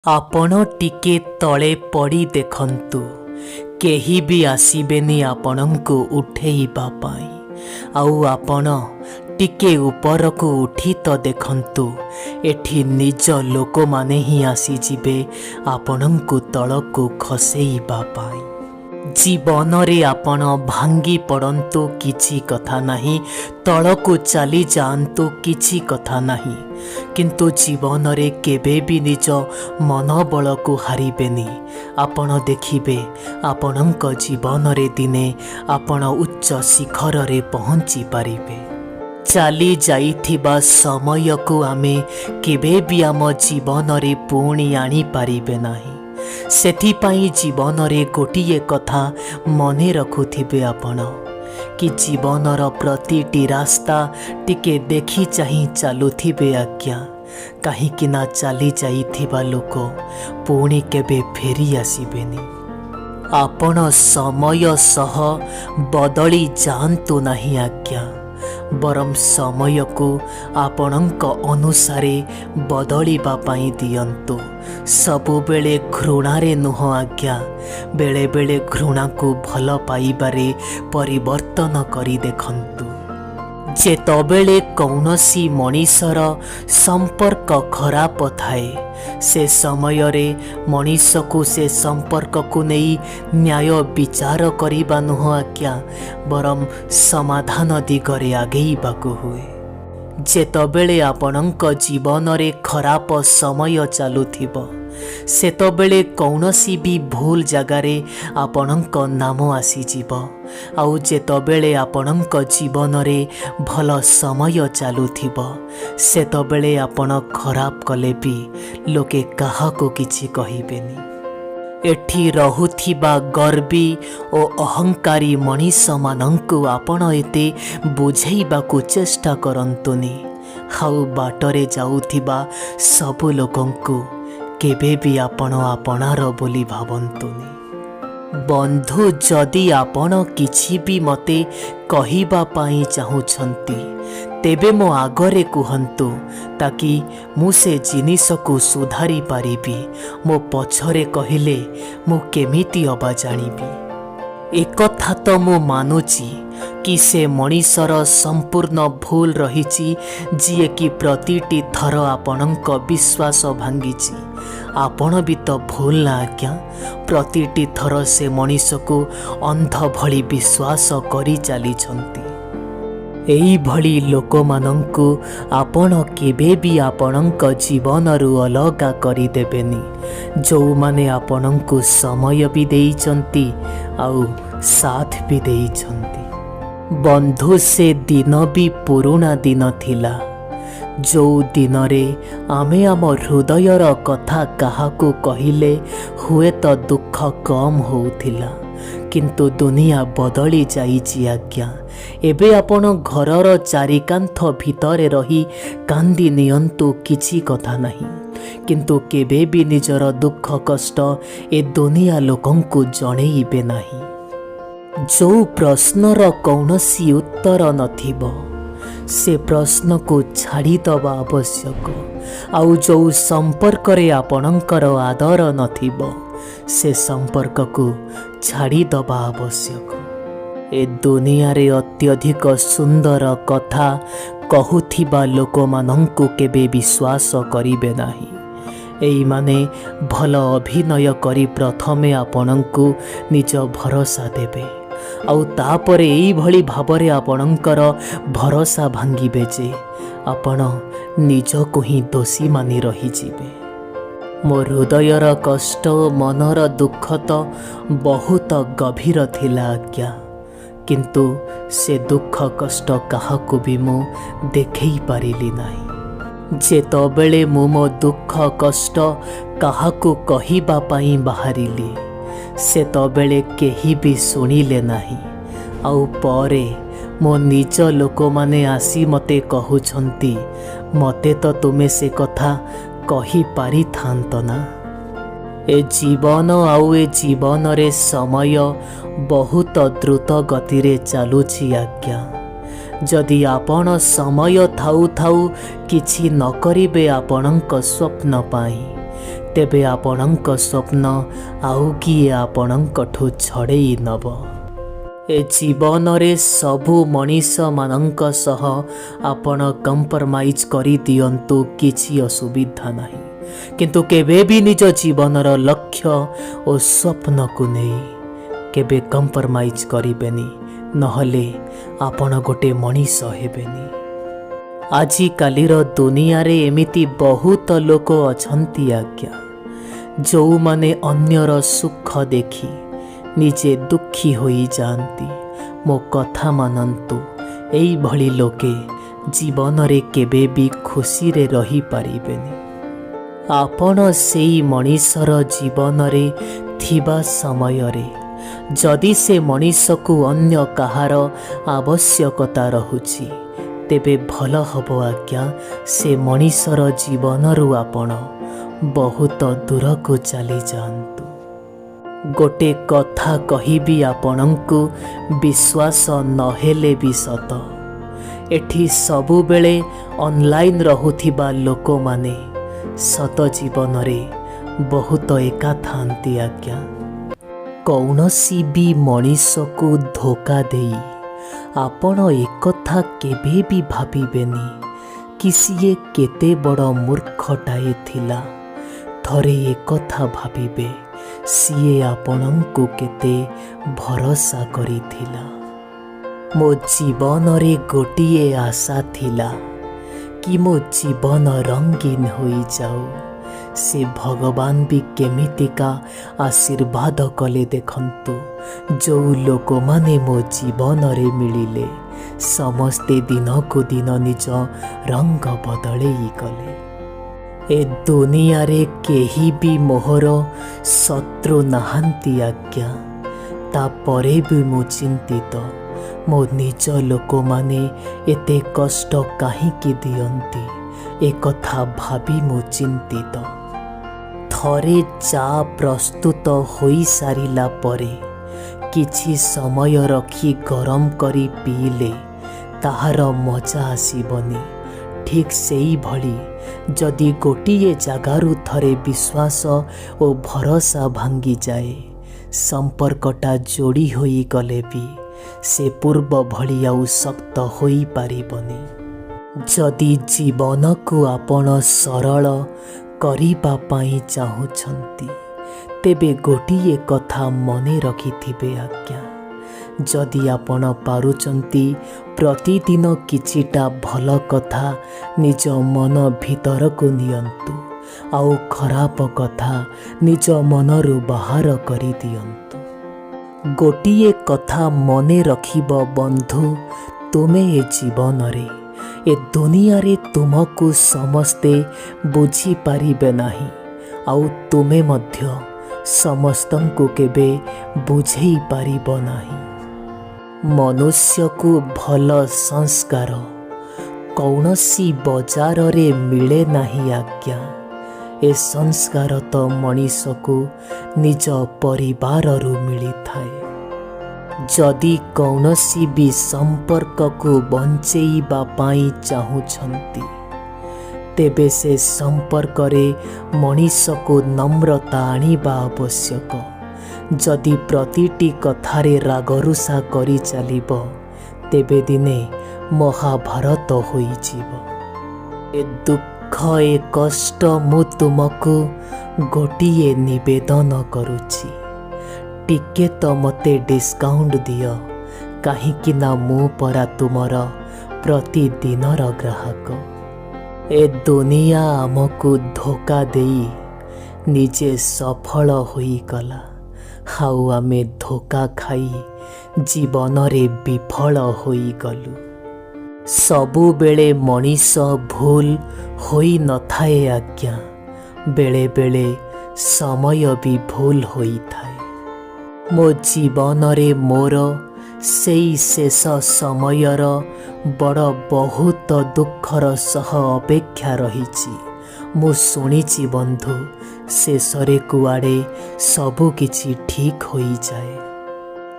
ଆପଣ ଟିକେ ତଳେ ପଡ଼ି ଦେଖନ୍ତୁ, କେହି ବି ଆସିବେନି ଆପଣଙ୍କୁ ଉଠେଇବା ପାଇଁ। ଆଉ ଆପଣ ଟିକେ ଉପରକୁ ଉଠି ତ ଦେଖନ୍ତୁ, ଏଠି ନିଜ ଲୋକମାନେ ହିଁ ଆସିଯିବେ ଆପଣଙ୍କୁ ତଳକୁ ଖସେଇବା ପାଇଁ। ଜୀବନରେ ଆପଣ ଭାଙ୍ଗି ପଡ଼ନ୍ତୁ, କିଛି କଥା ନାହିଁ। ତଳକୁ ଚାଲି ଯାଆନ୍ତୁ, କିଛି କଥା ନାହିଁ। କିନ୍ତୁ ଜୀବନରେ କେବେ ବି ନିଜ ମନୋବଳକୁ ହାରିବେନି। ଆପଣ ଦେଖିବେ, ଆପଣଙ୍କ ଜୀବନରେ ଦିନେ ଆପଣ ଉଚ୍ଚ ଶିଖରରେ ପହଞ୍ଚି ପାରିବେ। ଚାଲି ଯାଇଥିବା ସମୟକୁ ଆମେ କେବେ ବି ଆମ ଜୀବନରେ ପୁଣି ଆଣିପାରିବେ ନାହିଁ। ସେଥିପାଇଁ ଜୀବନରେ ଗୋଟିଏ କଥା ମନେ ରଖୁଥିବେ ଆପଣ, କି ଜୀବନର ପ୍ରତିଟି ରାସ୍ତା ଟିକେ ଦେଖି ଚାହିଁ ଚାଲୁଥିବେ ଆଜ୍ଞା। କାହିଁକି ନା ଚାଲି ଯାଇଥିବା ଲୋକ ପୁଣି କେବେ ଫେରି ଆସିବେନି। ଆପଣ ସମୟ ସହ ବଦଳି ଯାଆନ୍ତୁ ନାହିଁ ଆଜ୍ଞା, ବରଂ ସମୟକୁ ଆପଣଙ୍କ ଅନୁସାରେ ବଦଳିବା ପାଇଁ ଦିଅନ୍ତୁ। ସବୁବେଳେ ଘୃଣାରେ ନୁହଁ ଆଜ୍ଞା, ବେଳେବେଳେ ଘୃଣାକୁ ଭଲ ପାଇବାରେ ପରିବର୍ତ୍ତନ କରି ଦେଖନ୍ତୁ। ଯେତେବେଳେ କୌଣସି ମଣିଷର ସମ୍ପର୍କ ଖରାପ ଥାଏ, ସେ ସମୟରେ ମଣିଷକୁ ସେ ସମ୍ପର୍କକୁ ନେଇ ନ୍ୟାୟ ବିଚାର କରିବା ନୁହଁ ଆଜ୍ଞା, ବରଂ ସମାଧାନ ଦିଗରେ ଆଗେଇବାକୁ ହୁଏ। ଯେତେବେଳେ ଆପଣଙ୍କ ଜୀବନରେ ଖରାପ ସମୟ ଚାଲୁଥିବ, ସେତେବେଳେ କୌଣସି ବି ଭୁଲ ଜାଗାରେ ଆପଣଙ୍କ ନାମ ଆସିଯିବ। ଆଉ ଯେତେବେଳେ ଆପଣଙ୍କ ଜୀବନରେ ଭଲ ସମୟ ଚାଲୁଥିବ, ସେତେବେଳେ ଆପଣ ଖରାପ କଲେ ବି ଲୋକେ କାହାକୁ କିଛି କହିବେନି। ଏଠି ରହୁଥିବା ଗର୍ବୀ ଓ ଅହଙ୍କାରୀ ମଣିଷମାନଙ୍କୁ ଆପଣ ଏତେ ବୁଝେଇବାକୁ ଚେଷ୍ଟା କରନ୍ତୁନି। ଆଉ ବାଟରେ ଯାଉଥିବା ସବୁ ଲୋକଙ୍କୁ କେବେ ବି ଆପଣ ଆପଣାର ବୋଲି ଭାବନ୍ତୁନି। ବନ୍ଧୁ, ଯଦି ଆପଣ କିଛି ବି ମୋତେ କହିବା ପାଇଁ ଚାହୁଁଛନ୍ତି, ତେବେ ମୋ ଆଗରେ କୁହନ୍ତୁ, ତାକି ମୁଁ ସେ ଜିନିଷକୁ ସୁଧାରି ପାରିବି। ମୋ ପଛରେ କହିଲେ ମୁଁ କେମିତି ଅବା ଜାଣିବି? ଏକଥା ତ ମୁଁ ମାନୁଛି କି ସେ ମଣିଷର ସମ୍ପୂର୍ଣ୍ଣ ଭୁଲ ରହିଛି, ଯିଏକି ପ୍ରତିଟି ଥର ଆପଣଙ୍କ ବିଶ୍ୱାସ ଭାଙ୍ଗିଛି। ଆପଣ ବି ତ ଭୁଲ ନା ଆଜ୍ଞା? ପ୍ରତିଟି ଥର ସେ ମଣିଷକୁ ଅନ୍ଧ ଭଳି ବିଶ୍ୱାସ କରି ଚାଲିଛନ୍ତି। ଏଇଭଳି ଲୋକମାନଙ୍କୁ ଆପଣ କେବେ ବି ଆପଣଙ୍କ ଜୀବନରୁ ଅଲଗା କରିଦେବେନି, ଯେଉଁମାନେ ଆପଣଙ୍କୁ ସମୟ ବି ଦେଇଛନ୍ତି ଆଉ ସାଥ ବି ଦେଇଛନ୍ତି। ବନ୍ଧୁ, ସେ ଦିନ ବି ପୁରୁଣା ଦିନ ଥିଲା, ଯେଉଁ ଦିନରେ ଆମେ ଆମ ହୃଦୟର କଥା କାହାକୁ କହିଲେ ହୁଏତ ଦୁଃଖ କମ୍ ହେଉଥିଲା। କିନ୍ତୁ ଦୁନିଆ ବଦଳି ଯାଇଛି ଆଜ୍ଞା। ଏବେ ଆପଣ ଘରର ଚାରିକାନ୍ଥ ଭିତରେ ରହି କାନ୍ଦି ନିଅନ୍ତୁ, କିଛି କଥା ନାହିଁ। କିନ୍ତୁ କେବେ ବି ନିଜର ଦୁଃଖ କଷ୍ଟ ଏ ଦୁନିଆ ଲୋକଙ୍କୁ ଜଣେଇବେ ନାହିଁ। ଯେଉଁ ପ୍ରଶ୍ନର କୌଣସି ଉତ୍ତର ନଥିବ, ସେ ପ୍ରଶ୍ନକୁ ଛାଡ଼ିଦେବା ଆବଶ୍ୟକ। ଆଉ ଯେଉଁ ସମ୍ପର୍କରେ ଆପଣଙ୍କର ଆଦର ନଥିବ, ସେ ସମ୍ପର୍କକୁ ଛାଡ଼ିଦେବା ଆବଶ୍ୟକ। ଏ ଦୁନିଆରେ ଅତ୍ୟଧିକ ସୁନ୍ଦର କଥା କହୁଥିବା ଲୋକମାନଙ୍କୁ କେବେ ବିଶ୍ୱାସ କରିବେ ନାହିଁ। ଏଇମାନେ ଭଲ ଅଭିନୟ କରି ପ୍ରଥମେ ଆପଣଙ୍କୁ ନିଜ ଭରସା ଦେବେ, ଆଉ ତାପରେ ଏଇଭଳି ଭାବରେ ଆପଣଙ୍କର ଭରସା ଭାଙ୍ଗିବେ ଯେ ଆପଣ ନିଜକୁ ହିଁ ଦୋଷୀ ମାନି ରହିଯିବେ। ମୋ ହୃଦୟର କଷ୍ଟ ଓ ମନର ଦୁଃଖ ତ ବହୁତ ଗଭୀର ଥିଲା ଆଜ୍ଞା, କିନ୍ତୁ ସେ ଦୁଃଖ କଷ୍ଟ କାହାକୁ ବି ମୁଁ ଦେଖେଇ ପାରିଲି ନାହିଁ। ଯେତେବେଳେ ମୁଁ ମୋ ଦୁଃଖ କଷ୍ଟ କାହାକୁ କହିବା ପାଇଁ ବାହାରିଲି, ସେତେବେଳେ କେହି ବି ଶୁଣିଲେ ନାହିଁ। ଆଉ ପରେ ମୋ ନିଜ ଲୋକମାନେ ଆସି ମୋତେ କହୁଛନ୍ତି, ମୋତେ ତ ତୁମେ ସେ କଥା କହିପାରିଥାନ୍ତ ନା। ଏ ଜୀବନ ଆଉ ଏ ଜୀବନରେ ସମୟ ବହୁତ ଦ୍ରୁତ ଗତିରେ ଚାଲୁଛି ଆଜ୍ଞା। ଯଦି ଆପଣ ସମୟ ଥାଉ ଥାଉ କିଛି ନ କରିବେ ଆପଣଙ୍କ ସ୍ୱପ୍ନ ପାଇଁ, ତେବେ ଆପଣଙ୍କ ସ୍ୱପ୍ନ ଆଉ କିଏ ଆପଣଙ୍କଠୁ ଛଡ଼େଇ ନେବ। ଏ ଜୀବନରେ ସବୁ ମଣିଷମାନଙ୍କ ସହ ଆପଣ କମ୍ପ୍ରମାଇଜ୍ କରିଦିଅନ୍ତୁ, କିଛି ଅସୁବିଧା ନାହିଁ। କିନ୍ତୁ କେବେ ବି ନିଜ ଜୀବନର ଲକ୍ଷ୍ୟ ଓ ସ୍ୱପ୍ନକୁ ନେଇ କେବେ କମ୍ପ୍ରମାଇଜ୍ କରିବେନି, ନହେଲେ ଆପଣ ଗୋଟେ ମଣିଷ ହେବେନି। ଆଜିକାଲିର ଦୁନିଆରେ ଏମିତି ବହୁତ ଲୋକ ଅଛନ୍ତି ଆଜ୍ଞା, ଯେଉଁମାନେ ଅନ୍ୟର ସୁଖ ଦେଖି ନିଜେ ଦୁଃଖୀ ହୋଇଯାଆନ୍ତି। ମୋ କଥା ମାନନ୍ତୁ, ଏଇଭଳି ଲୋକେ ଜୀବନରେ କେବେ ବି ଖୁସିରେ ରହିପାରିବେନି। ଆପଣ ସେଇ ମଣିଷର ଜୀବନରେ ଥିବା ସମୟରେ ଯଦି ସେ ମଣିଷକୁ ଅନ୍ୟ କାହାର ଆବଶ୍ୟକତା ରହୁଛି, ତେବେ ଭଲ ହେବ ଆଜ୍ଞା ସେ ମଣିଷର ଜୀବନରୁ ଆପଣ ବହୁତ ଦୂରକୁ ଚାଲିଯାଆନ୍ତୁ। ଗୋଟେ କଥା କହିବି ଆପଣଙ୍କୁ, ବିଶ୍ୱାସ ନହେଲେ ବି ସତ, ଏଠି ସବୁବେଳେ ଅନଲାଇନ୍ ରହୁଥିବା ଲୋକମାନେ ସତ ଜୀବନରେ ବହୁତ ଏକା ଥାନ୍ତି ଆଜ୍ଞା। କୌଣସି ବି ମଣିଷକୁ ଧୋକା ଦେଇ ଆପଣ ଏକଥା କେବେ ବି ଭାବିବେନି କି ସିଏ କେତେ ବଡ଼ ମୂର୍ଖଟାଏ ଥିଲା। ଥରେ ଏକଥା ଭାବିବେ, ସିଏ ଆପଣଙ୍କୁ କେତେ ଭରସା କରିଥିଲା। ମୋ ଜୀବନରେ ଗୋଟିଏ ଆଶା ଥିଲା କି ମୋ ଜୀବନ ରଙ୍ଗୀନ ହୋଇଯାଉ। ସେ ଭଗବାନ ବି କେମିତିକା ଆଶୀର୍ବାଦ କଲେ ଦେଖନ୍ତୁ। ଯେଉଁ ଲୋକମାନେ ମୋ ଜୀବନରେ ମିଳିଲେ, ସମସ୍ତେ ଦିନକୁ ଦିନ ନିଜ ରଙ୍ଗ ବଦଳେଇ ଗଲେ। ଏ ଦୁନିଆରେ କେହି ବି ମୋହର ଶତ୍ରୁ ନାହାନ୍ତି ଆଜ୍ଞା। ତାପରେ ବି ମୁଁ ଚିନ୍ତିତ, ମୋ ନିଜ ଲୋକମାନେ ଏତେ କଷ୍ଟ କାହିଁକି ଦିଅନ୍ତି, ଏକଥା ଭାବି ମୁଁ ଚିନ୍ତିତ। ଥରେ ଚା ପ୍ରସ୍ତୁତ ହୋଇସାରିଲା ପରେ କିଛି ସମୟ ରଖି ଗରମ କରି ପିଇଲେ ତାହାର ମଜା ଆସିବନି। ଠିକ୍ ସେଇଭଳି ଯଦି ଗୋଟିଏ ଜାଗାରୁ ଥରେ ବିଶ୍ୱାସ ଓ ଭରସା ଭାଙ୍ଗିଯାଏ, ସମ୍ପର୍କଟା ଯୋଡ଼ି ହୋଇଗଲେ ବି ସେ ପୂର୍ବ ଭଳି ଆଉ ଶକ୍ତ ହୋଇପାରିବନି। ଯଦି ଜୀବନକୁ ଆପଣ ସରଳ କରିବା ପାଇଁ ଚାହୁଁଛନ୍ତି, ତେବେ ଗୋଟିଏ କଥା ମନେ ରଖିଥିବେ ଆଜ୍ଞା, ଯଦି ଆପଣ ପାରୁଛନ୍ତି ପ୍ରତିଦିନ କିଛିଟା ଭଲ କଥା ନିଜ ମନ ଭିତରକୁ ନିଅନ୍ତୁ, ଆଉ ଖରାପ କଥା ନିଜ ମନରୁ ବାହାର କରିଦିଅନ୍ତୁ। ଗୋଟିଏ କଥା ମନେ ରଖିବ ବନ୍ଧୁ, ତୁମେ ଏ ଜୀବନରେ, ଏ ଦୁନିଆରେ ତୁମକୁ ସମସ୍ତେ ବୁଝିପାରିବେ ନାହିଁ, ଆଉ ତୁମେ ମଧ୍ୟ ସମସ୍ତଙ୍କୁ କେବେ ବୁଝେଇ ପାରିବ ନାହିଁ। ମନୁଷ୍ୟକୁ ଭଲ ସଂସ୍କାର କୌଣସି ବଜାରରେ ମିଳେ ନାହିଁ ଆଜ୍ଞା। ଏ ସଂସ୍କାର ତ ମଣିଷକୁ ନିଜ ପରିବାରରୁ ମିଳିଥାଏ। ଯଦି କୌଣସି ବି ସମ୍ପର୍କକୁ ବଞ୍ଚେଇବା ପାଇଁ ଚାହୁଁଛନ୍ତି, ତେବେ ସେ ସମ୍ପର୍କରେ ମଣିଷକୁ ନମ୍ରତା ଆଣିବା ଆବଶ୍ୟକ। ଯଦି ପ୍ରତିଟି କଥାରେ ରାଗରୁଷା କରି ଚାଲିବ, ତେବେ ଦିନେ ମହାଭାରତ ହୋଇଯିବ। ଏ ଦୁଃଖ, ଏ କଷ୍ଟ ମୁଁ ତୁମକୁ ଗୋଟିଏ ନିବେଦନ କରୁଛି, ଟିକେ ତ ମୋତେ ଡିସ୍କାଉଣ୍ଟ ଦିଅ, କାହିଁକି ନା ମୁଁ ପରା ତୁମର ପ୍ରତିଦିନର ଗ୍ରାହକ। ଏ ଦୁନିଆ ଆମକୁ ଧୋକା ଦେଇ ନିଜେ ସଫଳ ହୋଇଗଲା, ଆଉ ଆମେ ଧୋକା ଖାଇ ଜୀବନରେ ବିଫଳ ହୋଇଗଲୁ। ସବୁବେଳେ ମଣିଷ ଭୁଲ ହୋଇନଥାଏ ଆଜ୍ଞା, ବେଳେବେଳେ ସମୟ ବି ଭୁଲ ହୋଇଥାଏ। ମୋ ଜୀବନରେ ମୋର ସେଇ ଶେଷ ସମୟର ବଡ଼ ବହୁତ ଦୁଃଖର ସହ ଅପେକ୍ଷା ରହିଛି। ମୁଁ ଶୁଣିଛି ବନ୍ଧୁ, ଶେଷରେ କୁଆଡ଼େ ସବୁ କିଛି ଠିକ୍ ହୋଇଯାଏ।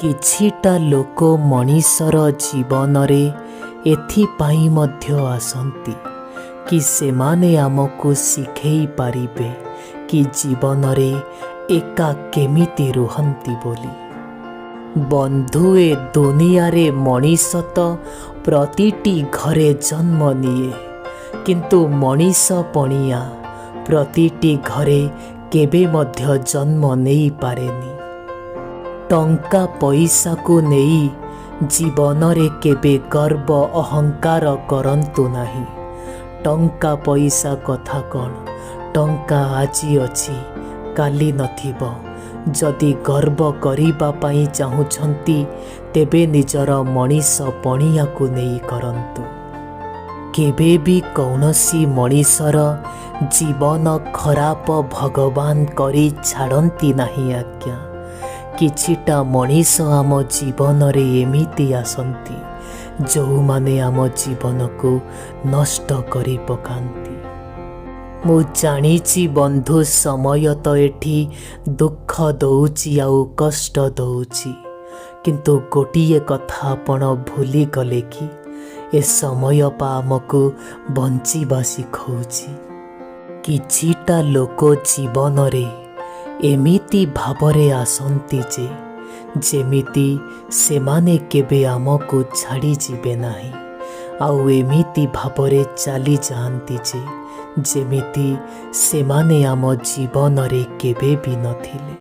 କିଛିଟା ଲୋକ ମଣିଷର ଜୀବନରେ ଏଥିପାଇଁ ମଧ୍ୟ ଆସନ୍ତି କି ସେମାନେ ଆମକୁ ଶିଖେଇ ପାରିବେ कि जीवन रे एका केमिति रुहंती बोली। बंधु ए दुनिया रे मनीष तो प्रतिटी घरे जन्म निए, किंतु मनीष पणिया प्रतिटी घरे केबे मध्य जन्म नहीं पारेनी। टंका पैसा को नहीं जीवन रे केबे गर्व अहंकार करंतु नाही। टंका पैसा कथा कौन, टंका आजी अछि काली नथिबो। जदि गर्व करिबा पई चाहुछंती तेबे निजर मनीष पणिया को नहीं करंतु। केबे भी कौनसी मनीषर जीवन खराब भगवान करी छाड़ती नहीं आज्ञा। किछिटा मनीष आम जीवन रे एमिति आसंती जो माने आम जीवन को नष्ट करी पकांती। मु जानिछि बंधु समय तो एठी दुख दौची आउ कष्ट दौची, किंतु गोटिए कथा आपण भूली गले कि ए समय पा आमको बंचिबा शिखौछि। किछिटा लोक जीवन रे एमिति भावरे आसंती जे जेमिति सेमाने केबे आमको छाड़ी जिबे नाही, आउ एमिति भावरे चली जाती जे जेमिति सेमाने आम जीवन रे केबे भी नथिले।